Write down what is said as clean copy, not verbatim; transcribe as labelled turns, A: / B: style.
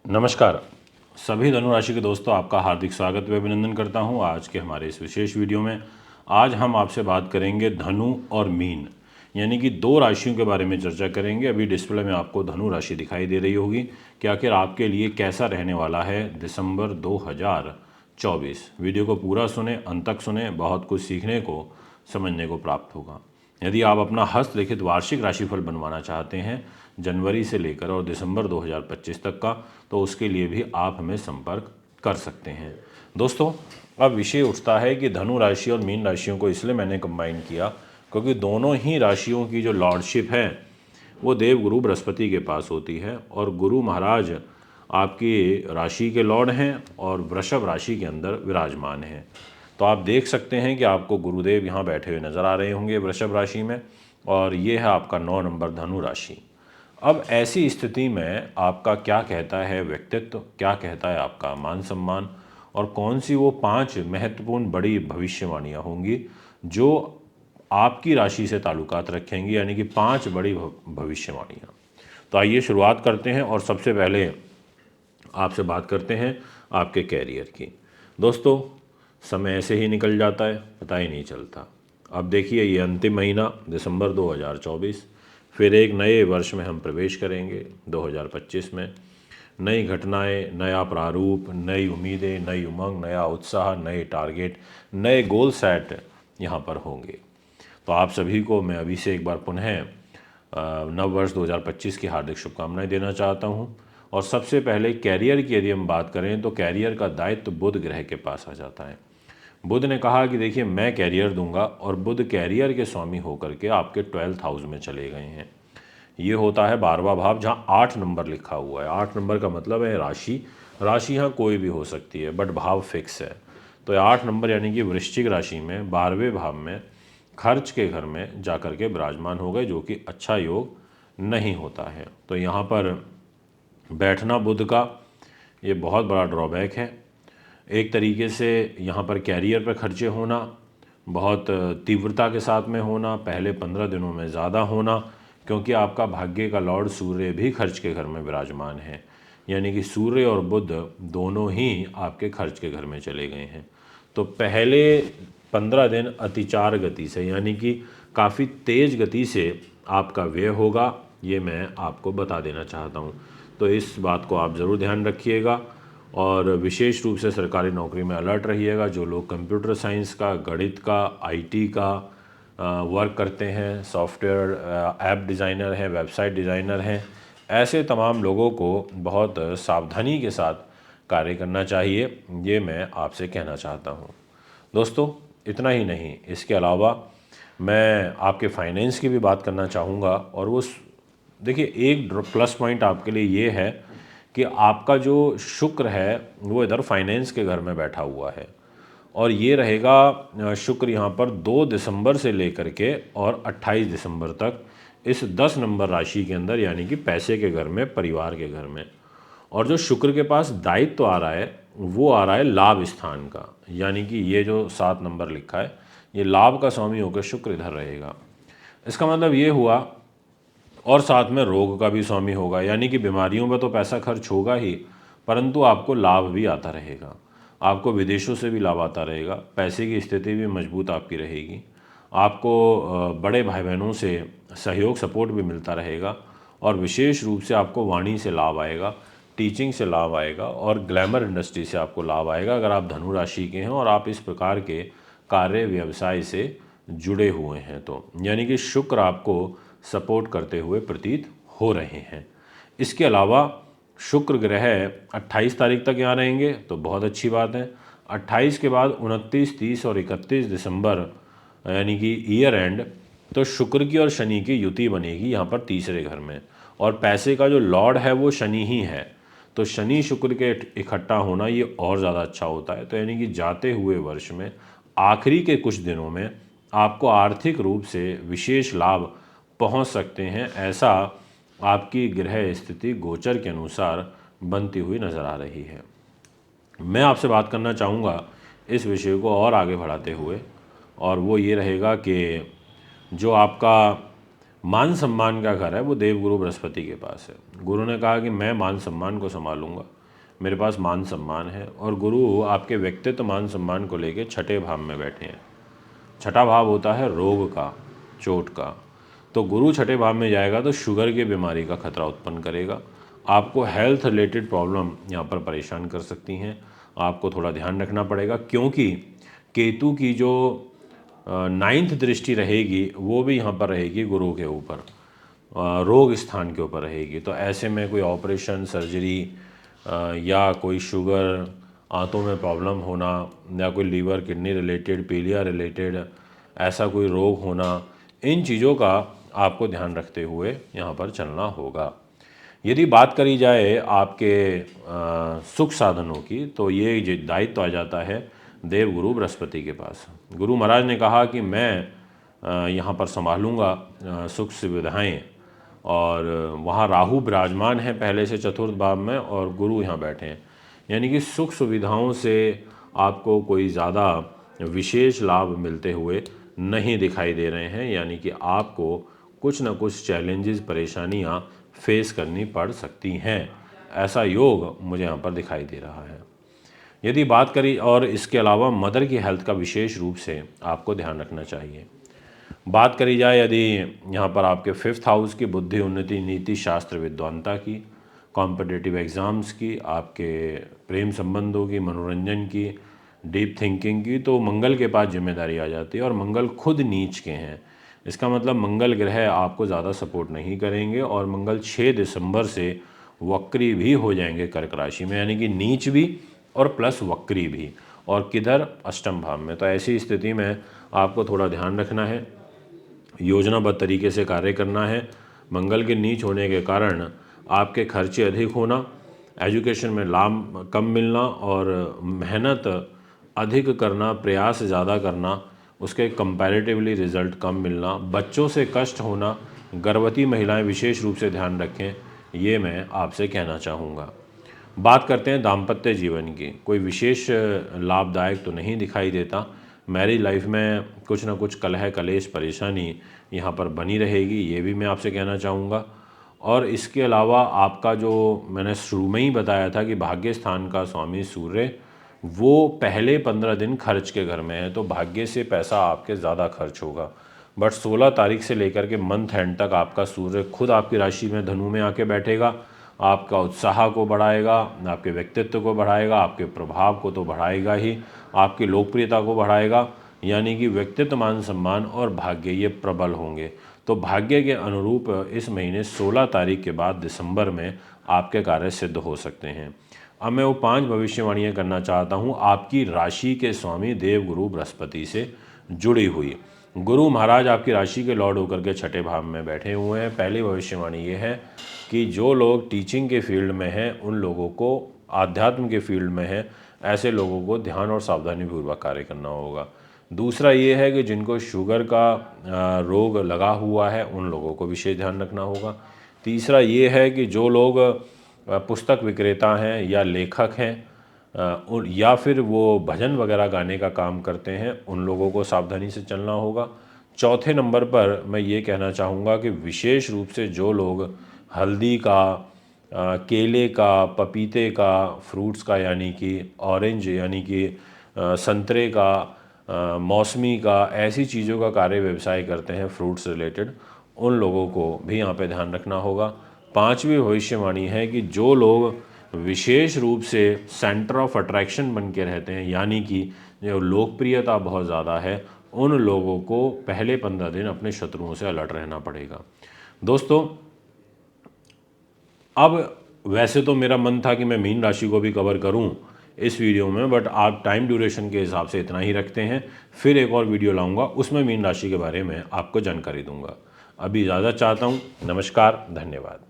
A: नमस्कार सभी धनु राशि के दोस्तों, आपका हार्दिक स्वागत व अभिनंदन करता हूं आज के हमारे इस विशेष वीडियो में। आज हम आपसे बात करेंगे धनु और मीन, यानी कि दो राशियों के बारे में चर्चा करेंगे। अभी डिस्प्ले में आपको धनु राशि दिखाई दे रही होगी कि आखिर आपके लिए कैसा रहने वाला है दिसंबर 2024। वीडियो को पूरा सुने, अंत तक सुने, बहुत कुछ सीखने को, समझने को प्राप्त होगा। यदि आप अपना हस्तलिखित वार्षिक राशिफल बनवाना चाहते हैं जनवरी से लेकर और दिसंबर 2025 तक का, तो उसके लिए भी आप हमें संपर्क कर सकते हैं। दोस्तों, अब विषय उठता है कि धनु राशि और मीन राशियों को इसलिए मैंने कंबाइन किया क्योंकि दोनों ही राशियों की जो लॉर्डशिप है वो देवगुरु बृहस्पति के पास होती है और गुरु महाराज आपकी राशि के लॉर्ड हैं और वृषभ राशि के अंदर विराजमान हैं। तो आप देख सकते हैं कि आपको गुरुदेव यहाँ बैठे हुए नजर आ रहे होंगे वृषभ राशि में, और ये है आपका 9 नंबर धनु राशि। अब ऐसी स्थिति में आपका क्या कहता है व्यक्तित्व, क्या कहता है आपका मान सम्मान, और कौन सी वो 5 महत्वपूर्ण बड़ी भविष्यवाणियाँ होंगी जो आपकी राशि से ताल्लुकात रखेंगी, यानी कि 5 बड़ी भविष्यवाणियाँ। तो आइए शुरुआत करते हैं और सबसे पहले आपसे बात करते हैं आपके कैरियर की। दोस्तों, समय ऐसे ही निकल जाता है, पता ही नहीं चलता। अब देखिए, ये अंतिम महीना दिसंबर 2024, फिर एक नए वर्ष में हम प्रवेश करेंगे 2025 में। नई घटनाएं, नया प्रारूप, नई उम्मीदें, नई उमंग, नया उत्साह, नए टारगेट, नए गोल सेट यहाँ पर होंगे। तो आप सभी को मैं अभी से एक बार पुनः नव वर्ष 2025 की हार्दिक शुभकामनाएं देना चाहता हूँ। और सबसे पहले कैरियर की यदि हम बात करें तो कैरियर का दायित्व बुध ग्रह के पास आ जाता है। बुध ने कहा कि देखिए, मैं कैरियर दूंगा, और बुध कैरियर के स्वामी होकर के आपके 12th हाउस में चले गए हैं। ये होता है 12वां भाव, जहाँ 8 नंबर लिखा हुआ है। 8 नंबर का मतलब है राशि। राशि यहाँ कोई भी हो सकती है, बट भाव फिक्स है। तो 8 नंबर यानी कि वृश्चिक राशि में 12वें भाव में खर्च के घर में जाकर के विराजमान हो गए, जो कि अच्छा योग नहीं होता है। तो यहाँ पर बैठना बुध का ये बहुत बड़ा ड्रॉबैक है। एक तरीके से यहाँ पर कैरियर पर खर्चे होना, बहुत तीव्रता के साथ में होना, पहले 15 दिनों में ज़्यादा होना, क्योंकि आपका भाग्य का लॉर्ड सूर्य भी खर्च के घर में विराजमान है। यानी कि सूर्य और बुध दोनों ही आपके खर्च के घर में चले गए हैं। तो पहले 15 दिन अतिचार गति से, यानी कि काफ़ी तेज़ गति से आपका व्यय होगा, ये मैं आपको बता देना चाहता हूँ। तो इस बात को आप ज़रूर ध्यान रखिएगा और विशेष रूप से सरकारी नौकरी में अलर्ट रहिएगा। जो लोग कंप्यूटर साइंस का, गणित का, आईटी का वर्क करते हैं, सॉफ्टवेयर ऐप डिज़ाइनर हैं, वेबसाइट डिज़ाइनर हैं, ऐसे तमाम लोगों को बहुत सावधानी के साथ कार्य करना चाहिए, ये मैं आपसे कहना चाहता हूँ। दोस्तों, इतना ही नहीं, इसके अलावा मैं आपके फाइनेंस की भी बात करना चाहूँगा। और वो देखिए, एक प्लस पॉइंट आपके लिए ये है कि आपका जो शुक्र है वो इधर फाइनेंस के घर में बैठा हुआ है, और ये रहेगा शुक्र यहाँ पर 2 दिसंबर से लेकर के और 28 दिसंबर तक इस 10 नंबर राशि के अंदर, यानी कि पैसे के घर में, परिवार के घर में। और जो शुक्र के पास दायित्व तो आ रहा है वो आ रहा है लाभ स्थान का, यानी कि ये जो 7 नंबर लिखा है ये लाभ का स्वामी होकर शुक्र इधर रहेगा। इसका मतलब ये हुआ, और साथ में रोग का भी स्वामी होगा, यानी कि बीमारियों पर तो पैसा खर्च होगा ही, परंतु आपको लाभ भी आता रहेगा। आपको विदेशों से भी लाभ आता रहेगा, पैसे की स्थिति भी मजबूत आपकी रहेगी, आपको बड़े भाई बहनों से सहयोग, सपोर्ट भी मिलता रहेगा, और विशेष रूप से आपको वाणी से लाभ आएगा, टीचिंग से लाभ आएगा, और ग्लैमर इंडस्ट्री से आपको लाभ आएगा अगर आप धनु राशि के हैं और आप इस प्रकार के कार्य व्यवसाय से जुड़े हुए हैं। तो यानी कि शुक्र आपको सपोर्ट करते हुए प्रतीत हो रहे हैं। इसके अलावा शुक्र ग्रह 28 तारीख तक यहाँ रहेंगे, तो बहुत अच्छी बात है। 28 के बाद 29, 30 और 31 दिसंबर, यानी कि ईयर एंड, तो शुक्र की और शनि की युति बनेगी यहाँ पर तीसरे घर में, और पैसे का जो लॉर्ड है वो शनि ही है। तो शनि शुक्र के इकट्ठा होना ये और ज़्यादा अच्छा होता है। तो यानी कि जाते हुए वर्ष में आखिरी के कुछ दिनों में आपको आर्थिक रूप से विशेष लाभ पहुंच सकते हैं, ऐसा आपकी ग्रह स्थिति गोचर के अनुसार बनती हुई नज़र आ रही है। मैं आपसे बात करना चाहूँगा इस विषय को और आगे बढ़ाते हुए, और वो ये रहेगा कि जो आपका मान सम्मान का घर है वो देवगुरु बृहस्पति के पास है। गुरु ने कहा कि मैं मान सम्मान को संभालूंगा, मेरे पास मान सम्मान है। और गुरु आपके व्यक्तित्व मान सम्मान को लेके छठे भाव में बैठे हैं। छठा भाव होता है रोग का, चोट का। तो गुरु छठे भाव में जाएगा तो शुगर की बीमारी का खतरा उत्पन्न करेगा। आपको हेल्थ रिलेटेड प्रॉब्लम यहाँ पर परेशान कर सकती हैं। आपको थोड़ा ध्यान रखना पड़ेगा, क्योंकि केतु की जो 9th दृष्टि रहेगी वो भी यहाँ पर रहेगी गुरु के ऊपर, रोग स्थान के ऊपर रहेगी। तो ऐसे में कोई ऑपरेशन, सर्जरी या कोई शुगर, आंतों में प्रॉब्लम होना, या कोई लीवर किडनी रिलेटेड, पीलिया रिलेटेड ऐसा कोई रोग होना, इन चीज़ों का आपको ध्यान रखते हुए यहाँ पर चलना होगा। यदि बात करी जाए आपके सुख साधनों की, तो ये दायित्व आ जाता है देवगुरु बृहस्पति के पास। गुरु महाराज ने कहा कि मैं यहाँ पर संभालूंगा सुख सुविधाएं, और वहाँ राहु विराजमान है पहले से चतुर्थ भाव में, और गुरु यहाँ बैठे हैं। यानी कि सुख सुविधाओं से आपको कोई ज़्यादा विशेष लाभ मिलते हुए नहीं दिखाई दे रहे हैं। यानी कि आपको कुछ न कुछ चैलेंजेस, परेशानियाँ फेस करनी पड़ सकती हैं, ऐसा योग मुझे यहाँ पर दिखाई दे रहा है। यदि बात करी, और इसके अलावा मदर की हेल्थ का विशेष रूप से आपको ध्यान रखना चाहिए। बात करी जाए यदि यहाँ पर आपके 5th हाउस की, बुद्धि उन्नति, नीति शास्त्र विद्वानता की, कॉम्पिटिटिव एग्ज़ाम्स की, आपके प्रेम संबंधों की, मनोरंजन की, डीप थिंकिंग की, तो मंगल के पास जिम्मेदारी आ जाती है। और मंगल खुद नीच के हैं। इसका मतलब मंगल ग्रह आपको ज़्यादा सपोर्ट नहीं करेंगे, और मंगल 6 दिसंबर से वक्री भी हो जाएंगे कर्क राशि में, यानी कि नीच भी और प्लस वक्री भी, और किधर, अष्टम भाव में। तो ऐसी स्थिति में आपको थोड़ा ध्यान रखना है, योजनाबद्ध तरीके से कार्य करना है। मंगल के नीच होने के कारण आपके खर्चे अधिक होना, एजुकेशन में लाभ कम मिलना, और मेहनत अधिक करना, प्रयास ज़्यादा करना, उसके कंपैरेटिवली रिजल्ट कम मिलना, बच्चों से कष्ट होना, गर्भवती महिलाएं विशेष रूप से ध्यान रखें, ये मैं आपसे कहना चाहूँगा। बात करते हैं दाम्पत्य जीवन की। कोई विशेष लाभदायक तो नहीं दिखाई देता। मैरिज लाइफ में कुछ ना कुछ कलह, कलेश, परेशानी यहाँ पर बनी रहेगी, ये भी मैं आपसे कहना चाहूँगा। और इसके अलावा आपका जो मैंने शुरू में ही बताया था कि भाग्य स्थान का स्वामी सूर्य, वो पहले 15 दिन खर्च के घर में है, तो भाग्य से पैसा आपके ज़्यादा खर्च होगा। बट 16 तारीख से लेकर के मंथ एंड तक आपका सूर्य खुद आपकी राशि में, धनु में आके बैठेगा। आपका उत्साह को बढ़ाएगा, आपके व्यक्तित्व को बढ़ाएगा, आपके प्रभाव को तो बढ़ाएगा ही, आपकी लोकप्रियता को बढ़ाएगा। यानी कि व्यक्तित्व, मान सम्मान और भाग्य ये प्रबल होंगे। तो भाग्य के अनुरूप इस महीने 16 तारीख के बाद दिसंबर में आपके कार्य सिद्ध हो सकते हैं। अब मैं वो 5 भविष्यवाणियाँ करना चाहता हूँ आपकी राशि के स्वामी देवगुरु बृहस्पति से जुड़ी हुई। गुरु महाराज आपकी राशि के लॉर्ड होकर के छठे भाव में बैठे हुए हैं। पहली भविष्यवाणी ये है कि जो लोग टीचिंग के फील्ड में हैं, उन लोगों को, आध्यात्म के फील्ड में हैं, ऐसे लोगों को ध्यान और सावधानीपूर्वक कार्य करना होगा। दूसरा ये है कि जिनको शुगर का रोग लगा हुआ है, उन लोगों को विशेष ध्यान रखना होगा। तीसरा ये है कि जो लोग पुस्तक विक्रेता हैं या लेखक हैं, या फिर वो भजन वगैरह गाने का काम करते हैं, उन लोगों को सावधानी से चलना होगा। चौथे नंबर पर मैं ये कहना चाहूँगा कि विशेष रूप से जो लोग हल्दी का, केले का, पपीते का, फ्रूट्स का यानी कि ऑरेंज यानी कि संतरे का, मौसमी का, ऐसी चीज़ों का कार्य व्यवसाय करते हैं फ्रूट्स रिलेटेड, उन लोगों को भी यहाँ पे ध्यान रखना होगा। 5वीं भविष्यवाणी है कि जो लोग विशेष रूप से सेंटर ऑफ अट्रैक्शन बन के रहते हैं, यानी कि जो लोकप्रियता बहुत ज़्यादा है, उन लोगों को पहले 15 दिन अपने शत्रुओं से अलर्ट रहना पड़ेगा। दोस्तों, अब वैसे तो मेरा मन था कि मैं मीन राशि को भी कवर करूं इस वीडियो में, बट आप टाइम ड्यूरेशन के हिसाब से इतना ही रखते हैं। फिर एक और वीडियो लाऊंगा, उसमें मीन राशि के बारे में आपको जानकारी दूंगा। अभी इजाज़त चाहता हूं। नमस्कार, धन्यवाद।